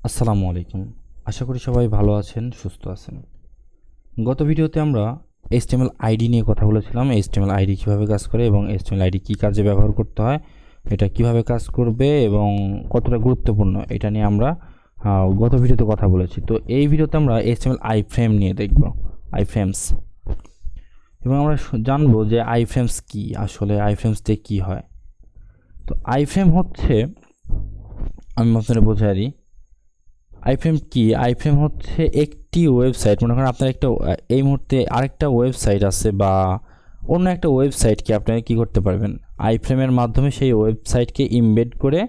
আসসালামু আলাইকুম। আশা করি সবাই ভালো আছেন, সুস্থ আছেন। গত ভিডিওতে আমরা HTML আইডি নিয়ে কথা বলেছিলাম। HTML আইডি কীভাবে কাজ করে এবং HTML আইডি কী কাজে ব্যবহার করতে হয়, এটা কিভাবে কাজ করবে এবং কতটা গুরুত্বপূর্ণ, এটা নিয়ে আমরা গত ভিডিওতে কথা বলেছি। তো এই ভিডিওতে আমরা HTML আইফ্রেম নিয়ে দেখব, আইফ্রেমস, এবং আমরা জানবো যে আইফ্রেমস কী, আসলে আইফ্রেমস দিয়ে কী হয়। তো আইফ্রেম হচ্ছে, আমি আপনাদের বোঝাই দিই আইফ্রেম কি। আইফ্রেম হচ্ছে একটি ওয়েবসাইট, মনে করেন আপনার একটা এই মুহূর্তে আরেকটা ওয়েবসাইট আছে বা অন্য একটা ওয়েবসাইটকে আপনারা কী করতে পারবেন, আইফ্রেমের মাধ্যমে সেই ওয়েবসাইটকে ইমবেড করে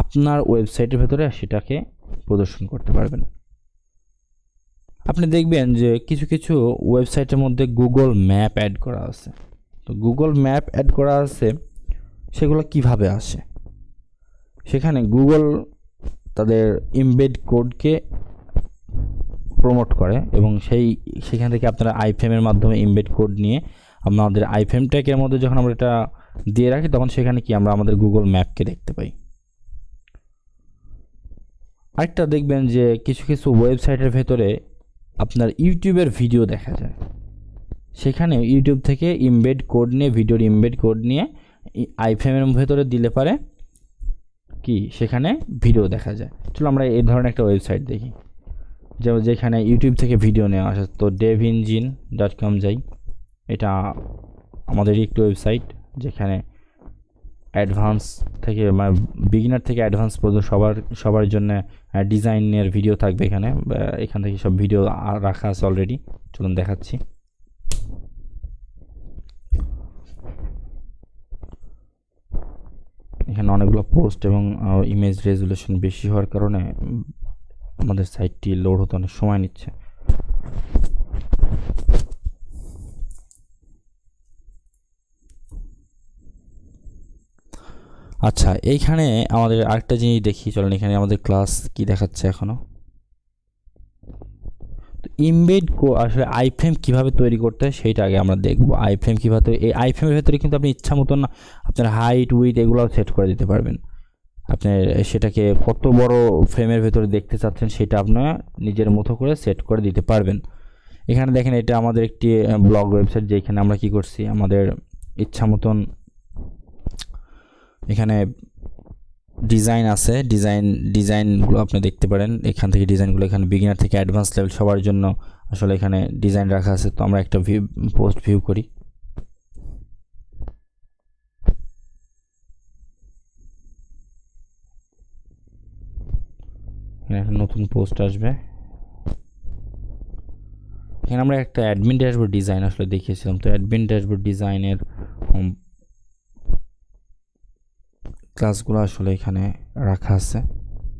আপনার ওয়েবসাইটের ভেতরে সেটাকে প্রদর্শন করতে পারবেন। আপনি দেখবেন যে কিছু কিছু ওয়েবসাইটের মধ্যে গুগল ম্যাপ অ্যাড করা আছে। তো গুগল ম্যাপ অ্যাড করা আছে, সেগুলো কিভাবে আসে? সেখানে গুগল তাদের ইমবেড কোডকে প্রমোট করে এবং সেখান থেকে আপনারা আইফ্রেমের মাধ্যমে ইমবেড কোড নিয়ে আমাদের আইফ্রেম ট্যাগের মধ্যে যখন আমরা এটা দিয়ে রাখি, তখন সেখানে কি আমরা আমাদের গুগল ম্যাপকে দেখতে পাই। আরেকটা দেখবেন যে কিছু কিছু ওয়েবসাইটের ভেতরে আপনার ইউটিউবের ভিডিও দেখা যায়, সেখানে ইউটিউব থেকে ইমবেড কোড নিয়ে, ভিডিওর ইমবেড কোড নিয়ে আইফ্রেমের ভেতরে দিলে পারে কি সেখানে ভিডিও দেখা যায়। চলো আমরা এই ধরনের একটা ওয়েবসাইট দেখি, যেখানে ইউটিউব থেকে ভিডিও নেওয়া আসে। তো devengine.com যাই, এটা আমাদের একটি ওয়েবসাইট যেখানে অ্যাডভান্স থেকে মানে বিগিনার থেকে অ্যাডভান্স পর্যন্ত সবার জন্য ডিজাইনের ভিডিও থাকবে। এখান থেকে সব ভিডিও রাখা আছে অলরেডি। চলুন দেখাচ্ছি। এখানে অনেকগুলো পোস্ট এবং ইমেজ রেজুলেশন বেশি হওয়ার কারণে আমাদের সাইটটি লোড হতে অনেক সময় নিচ্ছে। আচ্ছা, এইখানে আমাদের আরেকটা জিনিস দেখি, চলেন। এখানে আমাদের ক্লাস কি দেখাচ্ছে এখনো। তো ইমবেড আসলে আইফ্রেম কীভাবে তৈরি করতে হয় সেইটা আগে আমরা দেখবো। আইফ্রেম কীভাবে, এই আইফ্রেমের ভেতরে কিন্তু আপনি ইচ্ছা মতন আপনার হাইট, উইথ এগুলোও সেট করে দিতে পারবেন। আপনার সেটাকে কত বড় ফ্রেমের ভেতরে দেখতে চাচ্ছেন সেটা আপনার নিজের মতো করে সেট করে দিতে পারবেন। এখানে দেখেন, এটা আমাদের একটি ব্লগ ওয়েবসাইট, যেখানে আমরা কি করছি, আমাদের ইচ্ছা মতন এখানে ডিজাইন আছে, ডিজাইনগুলো আপনি দেখতে পারেন। এখান থেকে ডিজাইনগুলো, এখানে বিগিনার থেকে অ্যাডভান্স লেভেল সবার জন্য আসলে এখানে ডিজাইন রাখা আছে। তো আমরা একটা পোস্ট ভিউ করি। একটা নতুন পোস্ট আসবে। এখানে আমরা একটা অ্যাডমিন ড্যাশবোর্ড ডিজাইন আসলে দেখিয়েছিলাম। তো অ্যাডমিন ড্যাশবোর্ড ডিজাইনের ক্লাসগুলো আসলে এখানে রাখা আছে,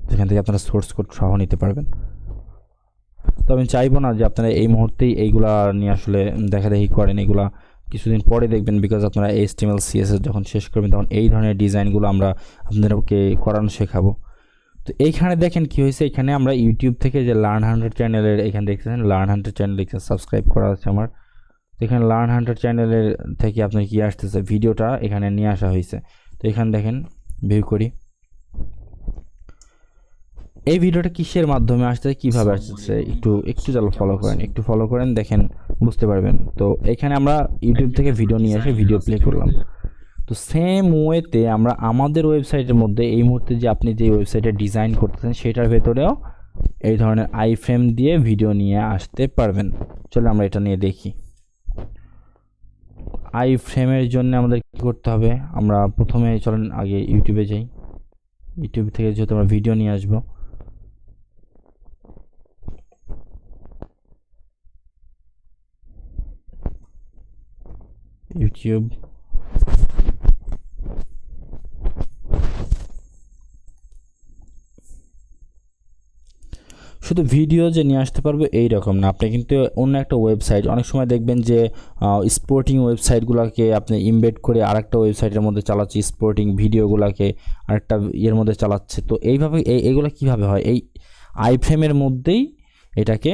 যেখান থেকে আপনারা সোর্স কোড সহ নিতে পারবেন। তো আমি চাইবো না যে আপনারা এই মুহূর্তেই এইগুলা নিয়ে আসলে দেখাদেখি করেন, এগুলা কিছুদিন পরে দেখবেন। বিকজ আপনারা HTML CSS যখন শেষ করবেন, তখন এই ধরনের ডিজাইনগুলো আমরা আপনাদেরকে করানো শেখাবো। তো এইখানে দেখেন কি হয়েছে, এখানে আমরা ইউটিউব থেকে যে লার্ন হান্টার চ্যানেলের, এখানে দেখতেছেন লার্ন হান্টার চ্যানেল, এখানে সাবস্ক্রাইব করা আছে আমার। তো এখানে লার্ন হান্টার চ্যানেলের থেকে আপনার কি আসতেছে, ভিডিওটা এখানে নিয়ে আসা হয়েছে। তো এখানে দেখেন, ভিউ করি। এই ভিডিওটা কিসের মাধ্যমে আসতেছে, কিভাবে আসতেছে, একটু চলো ফলো করেন, দেখেন, বুঝতে পারবেন। তো এখানে আমরা ইউটিউব থেকে ভিডিও নিয়ে এসে ভিডিও প্লে করলাম। তো সেম ওয়েতে আমরা আমাদের ওয়েবসাইটের মধ্যে এই মুহূর্তে যে আপনি যে ওয়েবসাইটে ডিজাইন করতেছেন সেটার ভেতরেও এই ধরনের আইফ্রেম দিয়ে ভিডিও নিয়ে আসতে পারবেন। চলো আমরা এটা নিয়ে দেখি। আইফ্রেমের জন্য আমাদের কী করতে হবে, আমরা প্রথমে চলেন আগে ইউটিউবে যাই। ইউটিউব থেকে যেহেতু আমরা ভিডিও নিয়ে আসবো, ইউটিউব, শুধু ভিডিও যে নিয়ে আসতে পারবো এই রকম না, আপনি কিন্তু অন্য একটা ওয়েবসাইট, অনেক সময় দেখবেন যে স্পোর্টিং ওয়েবসাইটগুলোকে আপনি ইমবেড করে আরেকটা ওয়েবসাইটের মধ্যে চালাচ্ছে, স্পোর্টিং ভিডিওগুলোকে আরেকটা ইয়ের মধ্যে চালাচ্ছে। তো এইভাবে এইগুলো কীভাবে হয়, এই আইফ্রেমের মধ্যেই এটাকে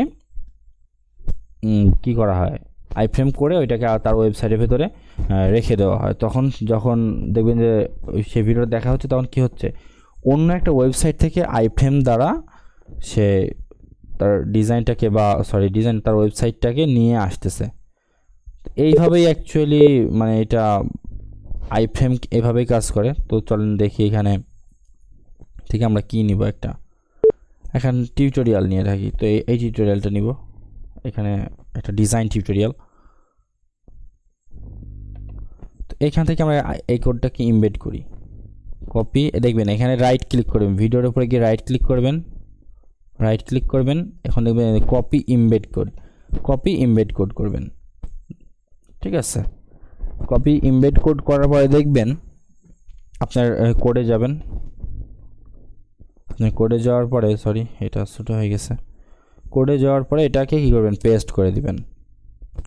কি করা হয়, আইফ্রেম করে ওইটাকে তার ওয়েবসাইটের ভেতরে রেখে দেওয়া হয়। তখন যখন দেখবেন যে সেই ভিডিওটা দেখা হচ্ছে, তখন কি হচ্ছে, অন্য একটা ওয়েবসাইট থেকে আইফ্রেম দ্বারা সে তার ডিজাইনটাকে বা ডিজাইন তার ওয়েবসাইটটাকে নিয়ে আসতেছে। এইভাবেই অ্যাকচুয়ালি মানে এটা আইফ্রেম এভাবেই কাজ করে। তো চলেন দেখি এখানে থেকে আমরা কি নিব, এখন টিউটোরিয়াল নিয়ে থাকি। তো এই টিউটোরিয়ালটা নিব, এখানে একটা ডিজাইন টিউটোরিয়াল। তো এখান থেকে আমরা এই কোডটাকে ইমবেড করি, কপি, দেখবেন এখানে রাইট ক্লিক করবেন, ভিডিওর উপরে গিয়ে রাইট ক্লিক করবেন, এখন দেখবেন কপি ইমবেড কোড করবেন। ঠিক আছে, কপি ইমবেড কোড করার পরে দেখবেন আপনার কোডে যাবেন। আপনি কোডে যাওয়ার পরে এটা ছোটো হয়ে গেছে। কোডে যাওয়ার পরে এটাকে কী করবেন, পেস্ট করে দিবেন।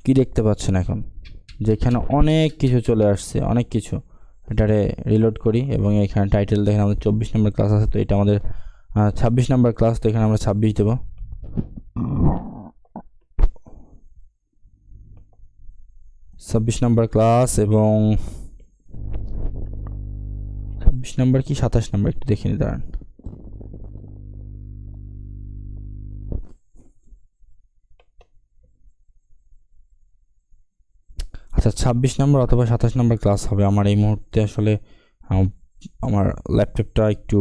কি দেখতে পাচ্ছেন এখন, যেখানে অনেক কিছু চলে আসছে, অনেক কিছু। এটারে রিলোড করি এবং এখানে টাইটেল দেখেন আমাদের 24 নম্বর ক্লাস আছে, তো এটা আমাদের 26 নম্বর ক্লাস, তো এখানে আমরা 26 দেব। 26 নম্বর ক্লাস এবং 26 নম্বর কি 27 নম্বর একটু দেখে নি, দাঁড়ান। আচ্ছা 26 নম্বর অথবা 27 নম্বর ক্লাস হবে। আমার এই মুহূর্তে আসলে আমার ল্যাপটপটা একটু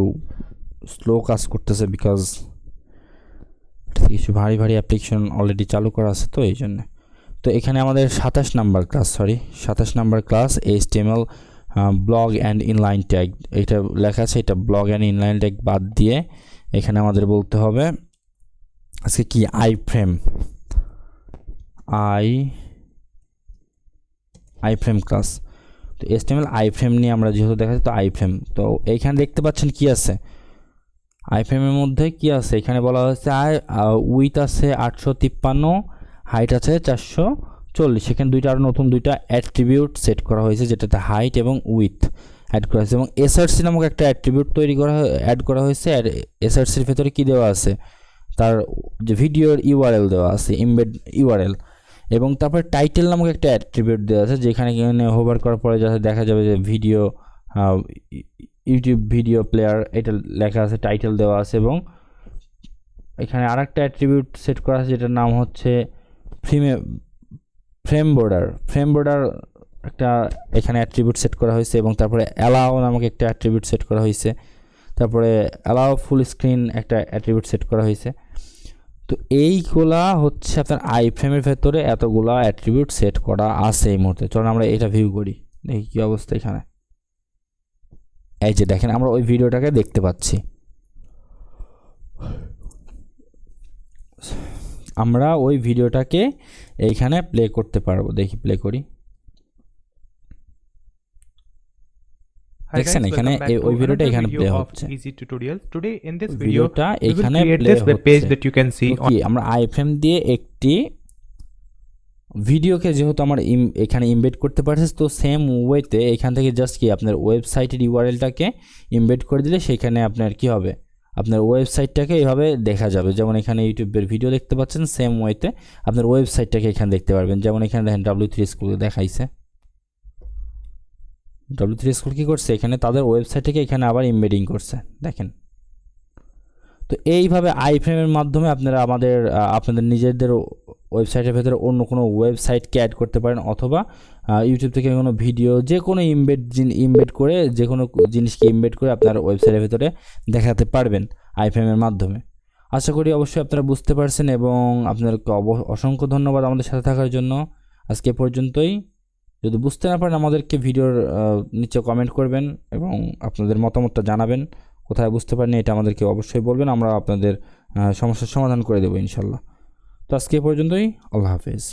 স্লো কাজ করতেছে, বিকজ কিছু ভারী অ্যাপ্লিকেশন অলরেডি চালু করা আছে, তো এই জন্য। তো এখানে আমাদের 27 number class HTML blog and inline tag, এটা লেখা আছে। এটা ব্লগ অ্যান্ড ইনলাইন ট্যাগ বাদ দিয়ে এখানে আমাদের বলতে হবে আজকে কি আইফ্রেম ক্লাস। তো HTML আইফ্রেম নিয়ে আমরা যেহেতু দেখাচ্ছি, তো আইফ্রেম, তো এইখানে দেখতে পাচ্ছেন কি আছে আইফ্রেমের মধ্যে কি আছে। এখানে বলা হয়েছে উইথ আছে 853, হাইট আছে 440। সেখানে আরও নতুন দুইটা অ্যাট্রিবিউট সেট করা হয়েছে, যেটাতে হাইট এবং উইথ অ্যাড করা হয়েছে, এবং এসআরসি নামক একটা অ্যাট্রিবিউট অ্যাড করা হয়েছে। আর এসআরসির ভেতরে কি দেওয়া আছে, তার যে ভিডিওর ইউআরএল দেওয়া আছে, ইমবেড ইউআরএল, এবং তারপরে টাইটেল নামক একটা অ্যাট্রিবিউট দেওয়া আছে, যেখানে হোভার করার পরে যাতে দেখা যাবে যে ভিডিও ইউটিউব ভিডিও প্লেয়ার এটা লেখা আছে, টাইটেল দেওয়া আছে। এবং এখানে আরেকটা অ্যাট্রিবিউট সেট করা আছে, যেটার নাম হচ্ছে ফ্রেম বর্ডার একটা এখানে অ্যাট্রিবিউট সেট করা হয়েছে। এবং তারপরে অ্যালাও নামক একটা অ্যাট্রিবিউট সেট করা হয়েছে। তারপরে অ্যালাও ফুল স্ক্রিন একটা অ্যাট্রিবিউট সেট করা হয়েছে। তো এইগুলা হচ্ছে আপনার আইফ্রেমের ভেতরে এতগুলা অ্যাট্রিবিউট সেট করা আছে এই মুহূর্তে। চলুন আমরা এটা ভিউ করি, দেখি কী অবস্থা। এখানে এই যে দেখেন, আমরা ওই ভিডিওটাকে দেখতে পাচ্ছি, আমরা ওই ভিডিওটাকে এইখানে প্লে করতে পারবো। দেখি প্লে করি, দেখছেন এখানে ওই ভিডিওটা এখানে প্লে হচ্ছে। ভিডিওটা এখানে প্লে হচ্ছে। কি আমরা আইফ্রেম দিয়ে একটি ভিডিওকে যেহেতু আমার এখানে ইমবেড করতে পারছি, তো সেম ওয়েতে এখান থেকে জাস্ট কি আপনার ওয়েবসাইটের ইউআরএলটাকে ইমবেড করে দিলে সেখানে আপনার কি হবে, আপনার ওয়েবসাইটটাকে এইভাবে দেখা যাবে। যেমন এখানে ইউটিউবের ভিডিও দেখতে পাচ্ছেন, সেম ওয়েতে আপনার ওয়েবসাইটটাকে এখানে দেখতে পারবেন। যেমন এখানে দেখেন W3 স্কুল দেখাইছে। W3 স্কুল কী করছে, এখানে তাদের ওয়েবসাইটটাকে এখানে আবার ইমবেডিং করছে, দেখেন। তো এইভাবে আইফ্রেমের মাধ্যমে আপনারা আপনাদের নিজেদের ওয়েবসাইটের ভেতরে অন্য কোনো ওয়েবসাইটকে অ্যাড করতে পারেন, অথবা ইউটিউব থেকে কোনো ভিডিও যে কোনো ইমবেড করে যে কোনো জিনিসকে ইমবেড করে আপনার ওয়েবসাইটের ভেতরে দেখাতে পারবেন আইফ্রেমের মাধ্যমে। আশা করি অবশ্যই আপনারা বুঝতে পারছেন, এবং আপনাদেরকে অসংখ্য ধন্যবাদ আমাদের সাথে থাকার জন্য। আজকে পর্যন্তই। যদি বুঝতে না পারেন আমাদেরকে ভিডিওর নিচে কমেন্ট করবেন এবং আপনাদের মতামতটা জানাবেন। কোথায় বুঝতে পারেন এটা আমাদেরকে অবশ্যই বলবেন, আমরা আপনাদের সমস্যার সমাধান করে দেবো ইনশাল্লাহ। তো আজকে পর্যন্তই, আল্লাহ হাফেজ।